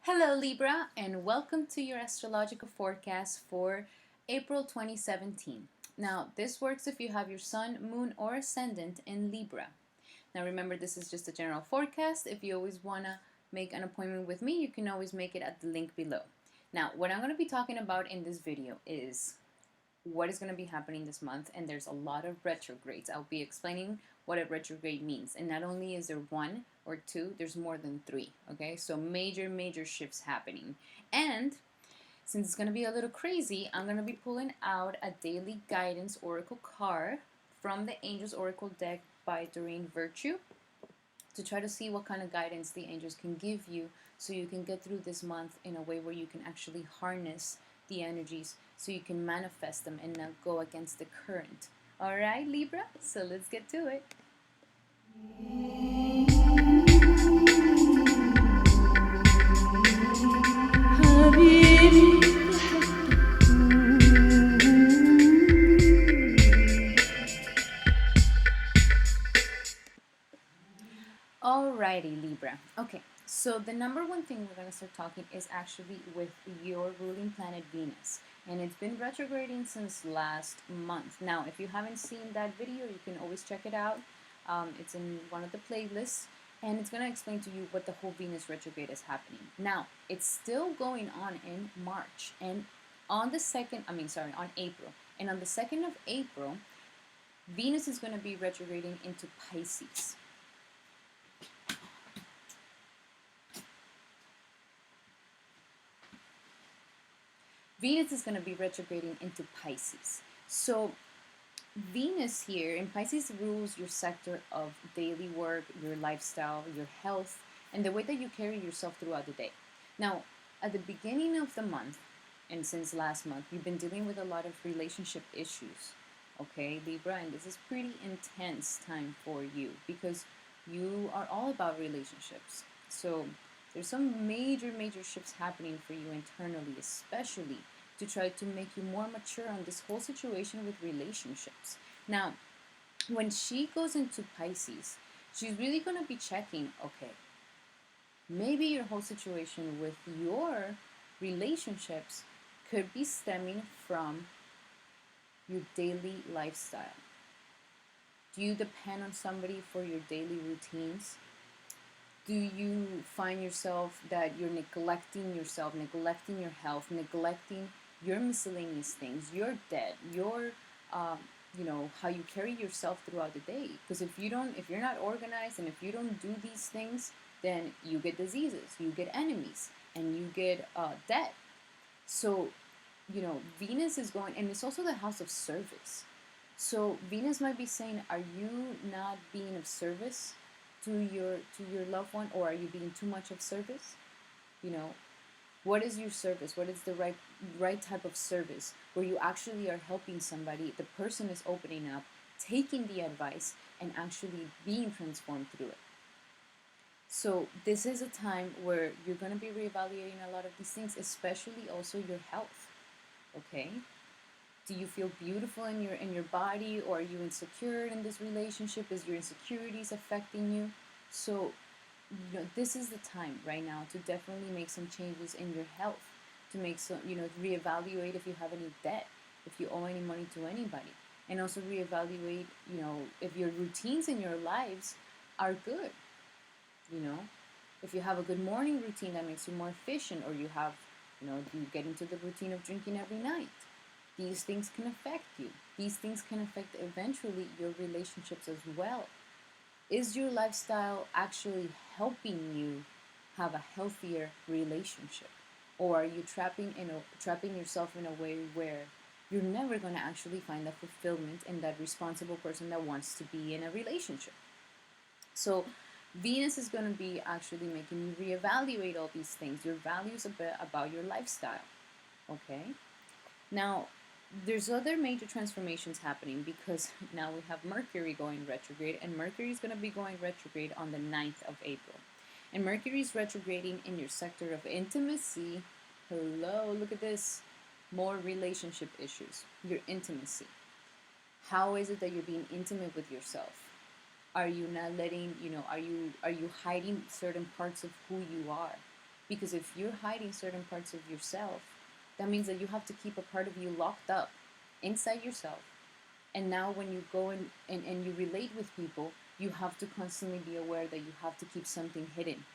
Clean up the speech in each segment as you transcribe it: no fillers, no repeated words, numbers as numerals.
Hello, Libra, and welcome to your astrological forecast for April 2017. Now, this works if you have your sun, moon, or ascendant in Libra. Now, remember, this is just a general forecast. If you always want to make an appointment with me, you can always make it at the link below. Now, what I'm going to be talking about in this video is what is going to be happening this month, and there's a lot of retrogrades. I'll be explaining what a retrograde means, and not only is there one or two, there's more than three. Okay, so major shifts happening. And since it's going to be a little crazy, I'm going to be pulling out a daily guidance oracle card from the Angels Oracle deck by Doreen Virtue to try to see what kind of guidance the angels can give you so you can get through this month in a way where you can actually harness the energies so you can manifest them and not go against the current. All right, Libra, so let's get to it. Alrighty, Libra. Okay, so the number one thing we're going to start talking is actually with your ruling planet Venus. And it's been retrograding since last month. Now, if you haven't seen that video, you can always check it out. It's in one of the playlists. And it's going to explain to you what the whole Venus retrograde is happening. Now, it's still going on in March. And on April. And on the 2nd of April, Venus is going to be retrograding into Pisces. Venus is going to be retrograding into Pisces. So Venus here in Pisces rules your sector of daily work, your lifestyle, your health, and the way that you carry yourself throughout the day. Now, at the beginning of the month, and since last month, you've been dealing with a lot of relationship issues. Okay, Libra, and this is pretty intense time for you because you are all about relationships. So there's some major shifts happening for you internally, especially to try to make you more mature on this whole situation with relationships. Now, when she goes into Pisces, she's really going to be checking, okay, maybe your whole situation with your relationships could be stemming from your daily lifestyle. Do you depend on somebody for your daily routines? Do you find yourself that you're neglecting yourself, neglecting your health, neglecting your miscellaneous things, your debt, your, how you carry yourself throughout the day? Because if you're not organized and if you don't do these things, then you get diseases, you get enemies, and you get debt. So, Venus is going, and it's also the house of service. So Venus might be saying, are you not being of service to your loved one, or are you being too much of service? What is your service? What is the right type of service where you actually are helping somebody, the person is opening up, taking the advice, and actually being transformed through it? So this is a time where you're going to be reevaluating a lot of these things, especially also your health. Okay, do you feel beautiful in your body, or are you insecure in this relationship? Is your insecurities affecting you? So this is the time right now to definitely make some changes in your health, to make some, reevaluate if you have any debt, if you owe any money to anybody, and also reevaluate, if your routines in your lives are good. If you have a good morning routine that makes you more efficient, or you have, you get into the routine of drinking every night. These things can affect you. These things can affect eventually your relationships as well. Is your lifestyle actually helping you have a healthier relationship? Or are you trapping yourself in a way where you're never going to actually find that fulfillment in that responsible person that wants to be in a relationship? So Venus is going to be actually making you reevaluate all these things, your values about your lifestyle. Okay? Now, there's other major transformations happening because now we have Mercury going retrograde, and Mercury is going to be going retrograde on the 9th of April. And Mercury is retrograding in your sector of intimacy. Hello, look at this. More relationship issues. Your intimacy. How is it that you're being intimate with yourself? Are you not letting, are you hiding certain parts of who you are? Because if you're hiding certain parts of yourself, that means that you have to keep a part of you locked up inside yourself. And now when you go and you relate with people, you have to constantly be aware that you have to keep something hidden.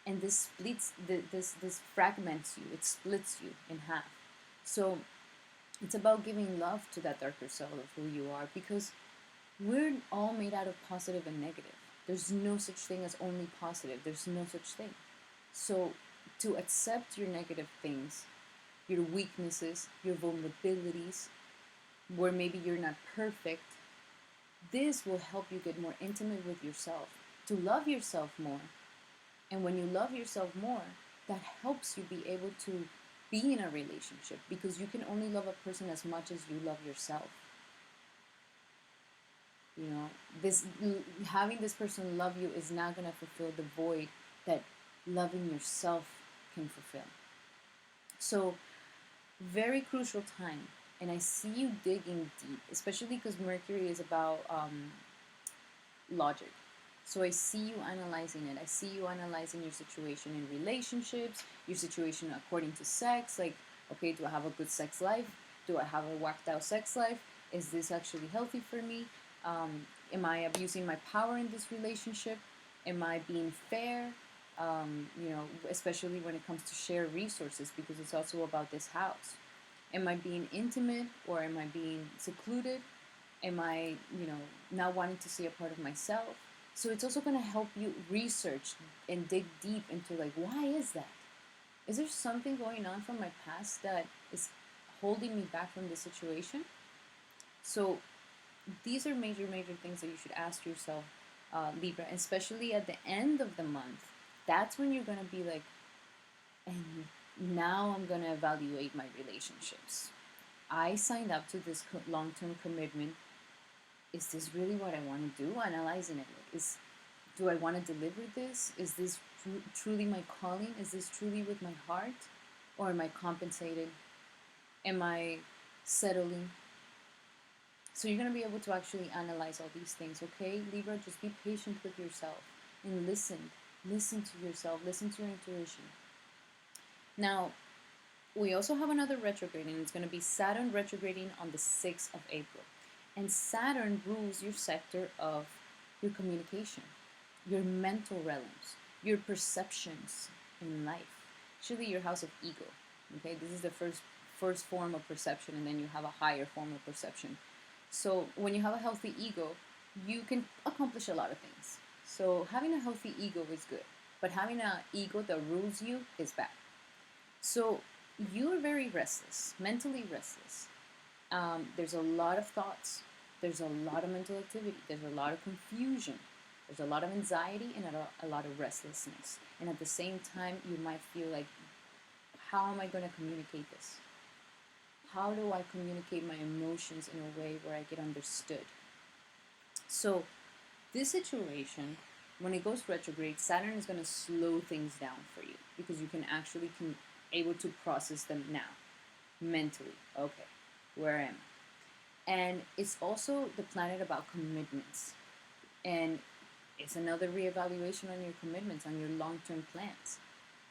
And this splits, this fragments you, it splits you in half. So it's about giving love to that darker side of who you are, because we're all made out of positive and negative. There's no such thing as only positive. There's no such thing. So to accept your negative things, your weaknesses, your vulnerabilities, where maybe you're not perfect, this will help you get more intimate with yourself, to love yourself more. And when you love yourself more, that helps you be able to be in a relationship, because you can only love a person as much as you love yourself. You know, this having this person love you is not going to fulfill the void that loving yourself can fulfill. So very crucial time, and I see you digging deep, especially because Mercury is about logic. So I see you analyzing it. I see you analyzing your situation in relationships, your situation according to sex. Like, okay, do I have a good sex life? Do I have a whacked out sex life? Is this actually healthy for me? Am I abusing my power in this relationship? Am I being fair? Especially when it comes to share resources, because it's also about this house. Am I being intimate, or am I being secluded? Am I, not wanting to see a part of myself? So it's also going to help you research and dig deep into, like, why is that? Is there something going on from my past that is holding me back from this situation? So these are major, major things that you should ask yourself, Libra, especially at the end of the month. That's when you're going to be like, and now I'm going to evaluate my relationships. I signed up to this long-term commitment. Is this really what I want to do? Analyzing it. Do I want to deliver this? Is this truly my calling? Is this truly with my heart? Or am I compensated? Am I settling? So you're going to be able to actually analyze all these things, okay? Libra, just be patient with yourself and listen. Listen to yourself. Listen to your intuition. Now, we also have another retrograde, and it's going to be Saturn retrograding on the 6th of April. And Saturn rules your sector of your communication, your mental realms, your perceptions in life. Actually, your house of ego. Okay, this is the first form of perception, and then you have a higher form of perception. So when you have a healthy ego, you can accomplish a lot of things. So having a healthy ego is good, but having an ego that rules you is bad. So you're very restless, mentally restless. There's a lot of thoughts. There's a lot of mental activity. There's a lot of confusion. There's a lot of anxiety and a lot of restlessness. And at the same time, you might feel like, how am I going to communicate this? How do I communicate my emotions in a way where I get understood? So this situation, when it goes retrograde, Saturn is going to slow things down for you, because you can actually able to process them now mentally. Okay, where am I? And it's also the planet about commitments, and it's another reevaluation on your commitments, on your long-term plans,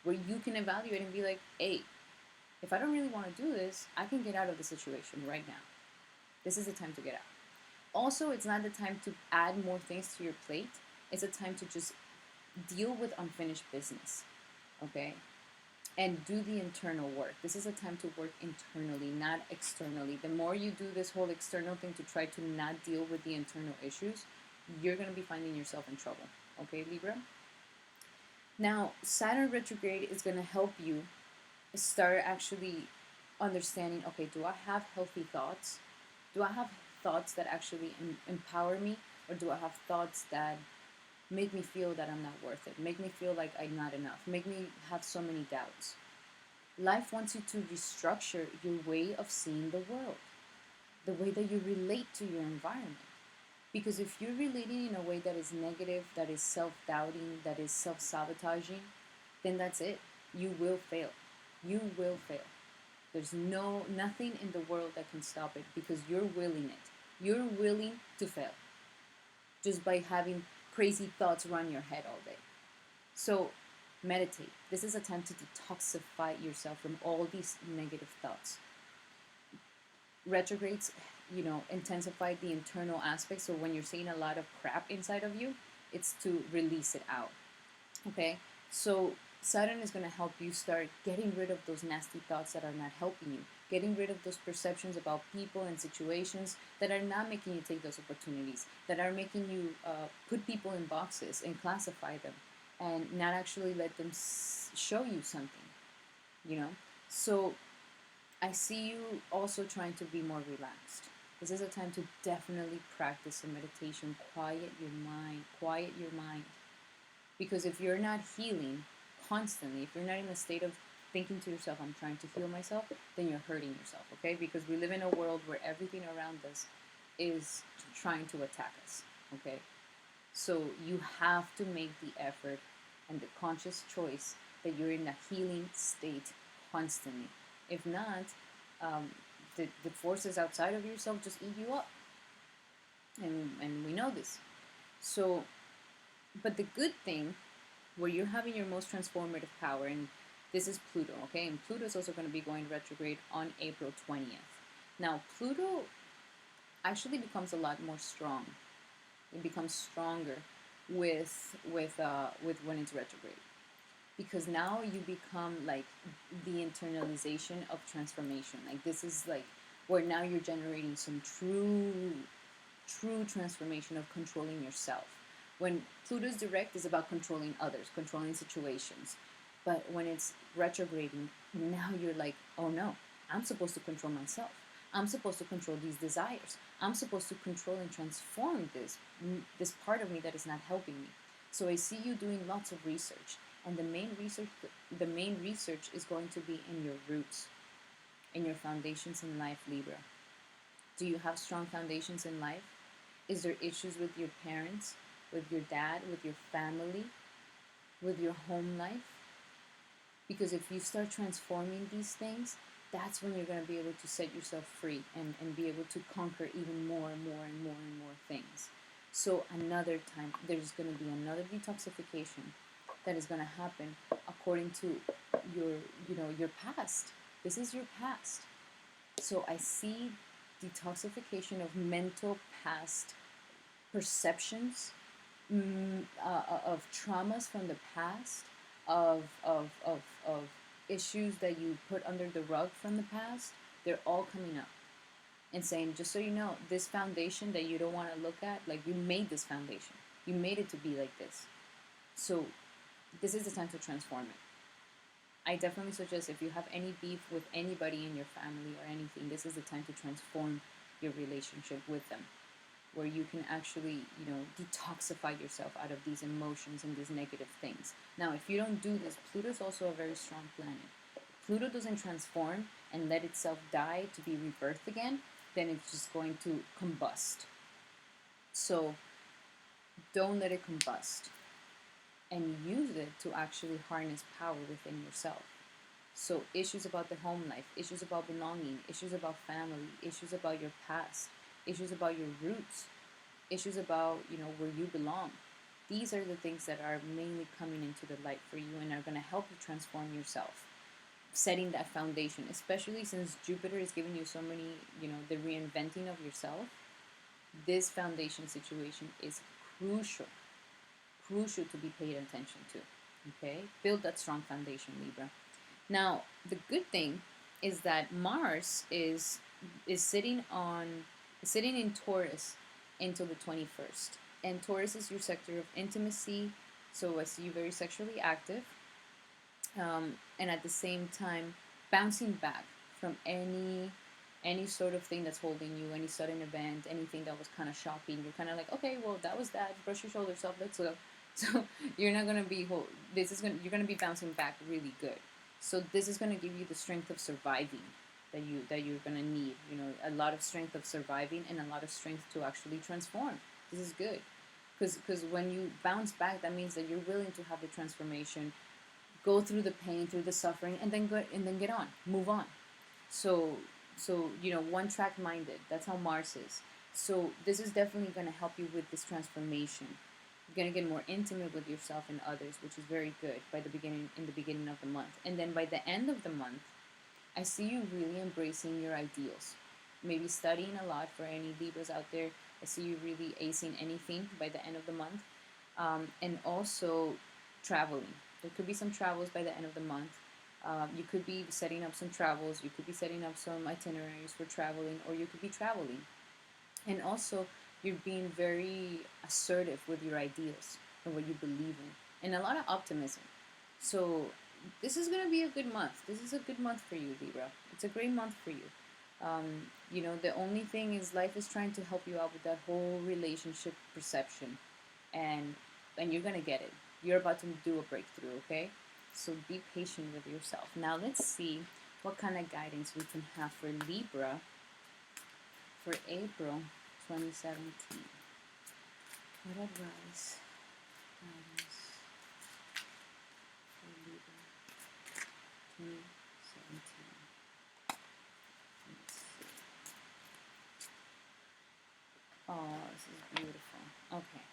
where you can evaluate and be like, hey, if I don't really want to do this, I can get out of the situation right now. This is the time to get out. Also, it's not the time to add more things to your plate. It's a time to just deal with unfinished business, okay? And do the internal work. This is a time to work internally, not externally. The more you do this whole external thing to try to not deal with the internal issues, you're going to be finding yourself in trouble. Okay, Libra? Now, Saturn retrograde is going to help you start actually understanding, okay, do I have healthy thoughts? Do I have thoughts that actually empower me? Or do I have thoughts that make me feel that I'm not worth it, make me feel like I'm not enough, make me have so many doubts? Life wants you to restructure your way of seeing the world, the way that you relate to your environment. Because if you're relating in a way that is negative, that is self-doubting, that is self-sabotaging, then that's it. You will fail. You will fail. There's nothing in the world that can stop it, because you're willing it. You're willing to fail just by having crazy thoughts run your head all day. So Meditate. This is a time to detoxify yourself from all these negative thoughts. Retrogrades, intensify the internal aspects. So when you're seeing a lot of crap inside of you, it's to release it out. Okay? So Saturn is going to help you start getting rid of those nasty thoughts that are not helping you, getting rid of those perceptions about people and situations that are not making you take those opportunities, that are making you put people in boxes and classify them and not actually let them show you something, you know? So I see you also trying to be more relaxed. This is a time to definitely practice some meditation, quiet your mind, quiet your mind. Because if you're not healing constantly, if you're not in a state of thinking to yourself, I'm trying to heal myself, then you're hurting yourself, okay? Because we live in a world where everything around us is trying to attack us, okay? So you have to make the effort and the conscious choice that you're in a healing state constantly. If not, the forces outside of yourself just eat you up. And we know this. So, but the good thing, where you're having your most transformative power, and this is Pluto, okay? And Pluto is also going to be going retrograde on April 20th. Now, Pluto actually becomes a lot more strong. It becomes stronger with when it's retrograde, because now you become like the internalization of transformation. Like this is like where now you're generating some true transformation of controlling yourself. When Pluto's direct is about controlling others, controlling situations. But when it's retrograding, now you're like, oh no, I'm supposed to control myself. I'm supposed to control these desires. I'm supposed to control and transform this part of me that is not helping me. So I see you doing lots of research, and the main research is going to be in your roots, in your foundations in life, Libra. Do you have strong foundations in life? Is there issues with your parents, with your dad, with your family, with your home life? Because if you start transforming these things, that's when you're going to be able to set yourself free and be able to conquer even more and more and more and more things. So another time, there's going to be another detoxification that is going to happen according to your past. This is your past. So I see detoxification of mental past perceptions, of traumas from the past, of issues that you put under the rug from the past. They're all coming up and saying, just so you know, this foundation that you don't want to look at, like you made this foundation, you made it to be like this. So this is the time to transform it. I definitely suggest, if you have any beef with anybody in your family or anything, this is the time to transform your relationship with them, where you can actually, detoxify yourself out of these emotions and these negative things. Now, if you don't do this, Pluto's also a very strong planet. Pluto doesn't transform and let itself die to be rebirthed again, then it's just going to combust. So don't let it combust, and use it to actually harness power within yourself. So issues about the home life, issues about belonging, issues about family, issues about your past, issues about your roots, issues about, where you belong. These are the things that are mainly coming into the light for you and are going to help you transform yourself. Setting that foundation, especially since Jupiter is giving you so many, the reinventing of yourself. This foundation situation is crucial to be paid attention to. Okay? Build that strong foundation, Libra. Now, the good thing is that Mars is sitting in Taurus until the 21st. And Taurus is your sector of intimacy, so I see you very sexually active. And at the same time, bouncing back from any sort of thing that's holding you, any sudden event, anything that was kind of shocking. You're kind of like, okay, well, that was that. Brush your shoulders off. Let's go. So you're not gonna be you're gonna be bouncing back really good. So this is gonna give you the strength of surviving that you're gonna need. A lot of strength of surviving and a lot of strength to actually transform. This is good, because when you bounce back, that means that you're willing to have the transformation, go through the pain, through the suffering, and then get on, move on. So one track minded. That's how Mars is. So this is definitely going to help you with this transformation. You're gonna get more intimate with yourself and others, which is very good by the beginning in the beginning of the month. And then by the end of the month, I see you really embracing your ideals. Maybe studying a lot for any Libras out there. I see you really acing anything by the end of the month. And also traveling. There could be some travels by the end of the month. You could be setting up some travels. You could be setting up some itineraries for traveling, or you could be traveling. And also, you're being very assertive with your ideals and what you believe in, and a lot of optimism. So, this is going to be a good month. This is a good month for you, Libra. It's a great month for you. The only thing is life is trying to help you out with that whole relationship perception, and you're gonna get it. You're about to do a breakthrough, okay? So be patient with yourself. Now let's see what kind of guidance we can have for Libra for April 2017. What advice? Guidance for Libra 2017. Let's see. Oh, this is beautiful. Okay.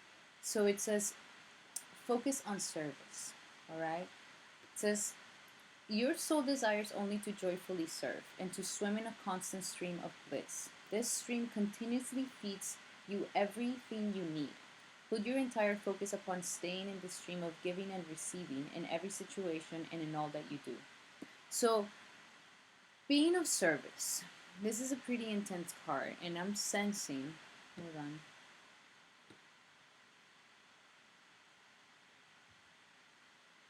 So it says focus on service. All right? It says your soul desires only to joyfully serve and to swim in a constant stream of bliss. This stream continuously feeds you everything you need. Put your entire focus upon staying in the stream of giving and receiving in every situation and in all that you do. So, being of service. This is a pretty intense card, and I'm sensing. Hold on.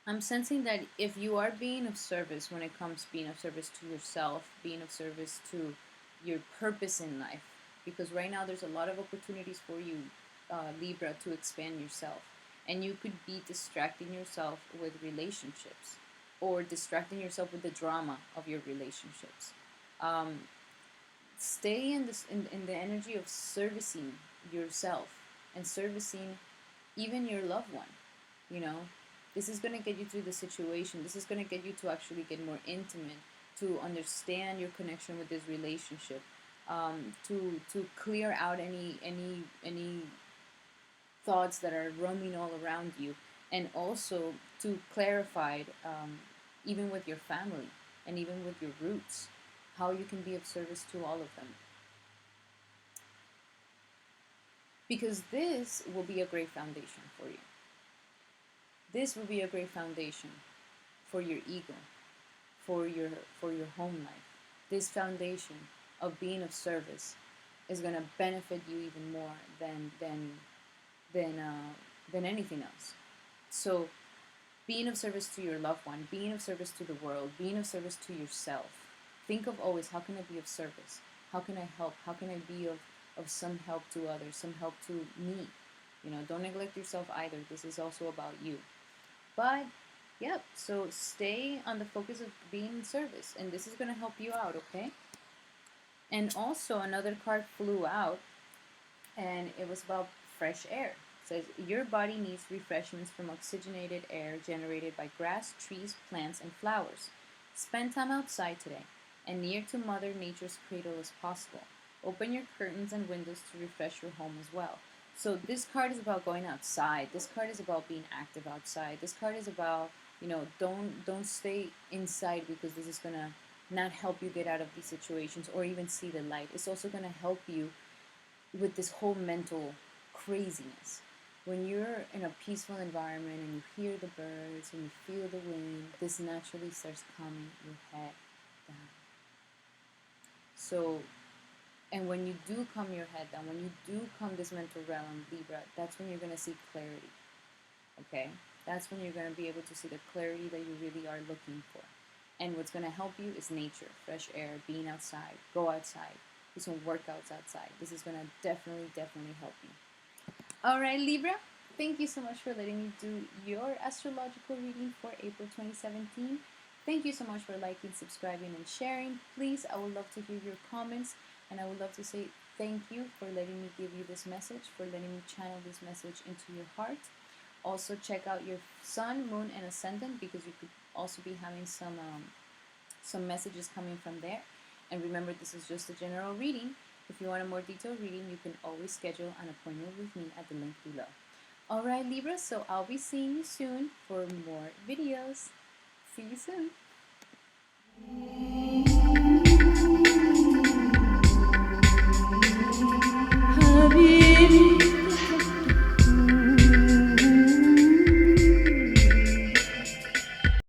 I'm sensing that if you are being of service when it comes to being of service to yourself, being of service to your purpose in life, because right now there's a lot of opportunities for you, Libra, to expand yourself. And you could be distracting yourself with relationships or distracting yourself with the drama of your relationships. Um, Stay in this in the energy of servicing yourself and servicing even your loved one, you know. This is going to get you through the situation. This is going to get you to actually get more intimate, to understand your connection with this relationship, to clear out any thoughts that are roaming all around you, and also to clarify, even with your family and even with your roots, how you can be of service to all of them. Because this will be a great foundation for you. This will be a great foundation for your ego, for your for your home life. This foundation of being of service is going to benefit you even more than than anything else. So, being of service to your loved one, being of service to the world, being of service to yourself. Think of always, how can I be of service? How can I help? How can I be of some help to others, some help to me? Don't neglect yourself either. This is also about you. But, yep, so stay on the focus of being in service, and this is going to help you out, okay? And also, another card flew out, and it was about fresh air. It says, your body needs refreshments from oxygenated air generated by grass, trees, plants, and flowers. Spend time outside today, and near to Mother Nature's cradle as possible. Open your curtains and windows to refresh your home as well. So this card is about going outside. This card is about being active outside. This card is about, don't stay inside, because this is gonna not help you get out of these situations or even see the light. It's also gonna help you with this whole mental craziness. When you're in a peaceful environment and you hear the birds and you feel the wind, this naturally starts calming your head down. So, and when you do calm your head down, when you do calm this mental realm, Libra, that's when you're going to see clarity. Okay? That's when you're going to be able to see the clarity that you really are looking for. And what's going to help you is nature, fresh air, being outside. Go outside. Do some workouts outside. This is going to definitely help you. All right, Libra. Thank you so much for letting me do your astrological reading for April 2017. Thank you so much for liking, subscribing, and sharing. Please, I would love to hear your comments. And I would love to say thank you for letting me give you this message, for letting me channel this message into your heart. Also, check out your sun, moon, and ascendant, because you could also be having some messages coming from there. And remember, this is just a general reading. If you want a more detailed reading, you can always schedule an appointment with me at the link below. Alright, Libra, so I'll be seeing you soon for more videos. See you soon.